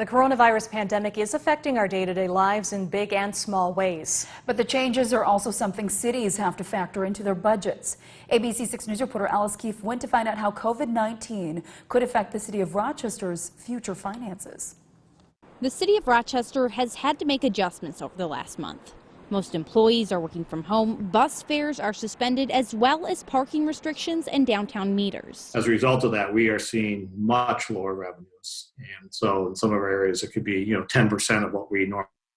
The coronavirus pandemic is affecting our day-to-day lives in big and small ways. But the changes are also something cities have to factor into their budgets. ABC 6 News reporter Alice Keefe went to find out how COVID-19 could affect the City of Rochester's future finances. The City of Rochester has had to make adjustments over the last month. Most employees are working from home, bus fares are suspended, as well as parking restrictions and downtown meters. As a result of that, we are seeing much lower revenues. And so in some of our areas, it could be, 10% of what we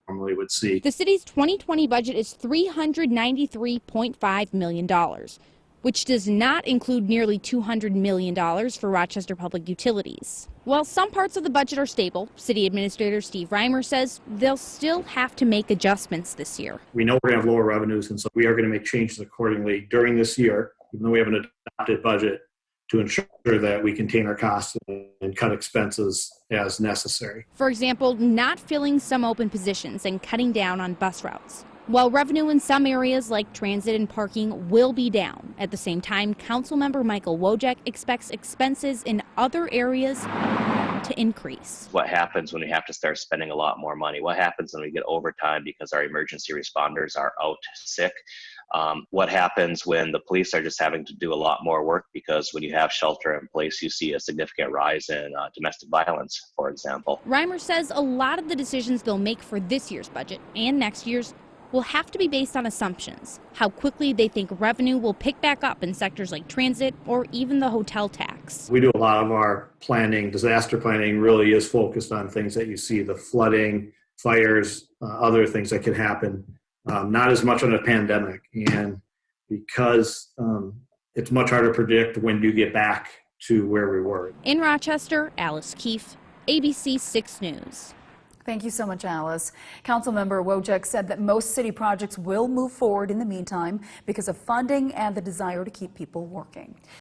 normally would see. The city's 2020 budget is $393.5 million, which does not include nearly $200 million for Rochester Public Utilities. While some parts of the budget are stable, City Administrator Steve RYMER says they'll still have to make adjustments this year. We know we're going to have lower revenues, and so we are going to make changes accordingly during this year, even though we have an adopted budget, to ensure that we contain our costs and cut expenses as necessary. For example, not filling some open positions and cutting down on bus routes. While revenue in some areas like transit and parking will be down, at the same time, Councilmember Michael WOJCIK expects expenses in other areas to increase. What happens when we have to start spending a lot more money? What happens when we get overtime because our emergency responders are out sick? What happens when the police are just having to do a lot more work because when you have shelter in place, you see a significant rise in domestic violence, for example. RYMER says a lot of the decisions they'll make for this year's budget and next year's will have to be based on assumptions, how quickly they think revenue will pick back up in sectors like transit or even the hotel tax. We do a lot of our planning, disaster planning really is focused on things that you see, the flooding, fires, other things that could happen, not as much on a pandemic. And because it's much harder to predict when you get back to where we were. In Rochester, Alice Keefe, ABC 6 News. Thank you so much, Alice. Councilmember WOJCIK said that most city projects will move forward in the meantime because of funding and the desire to keep people working.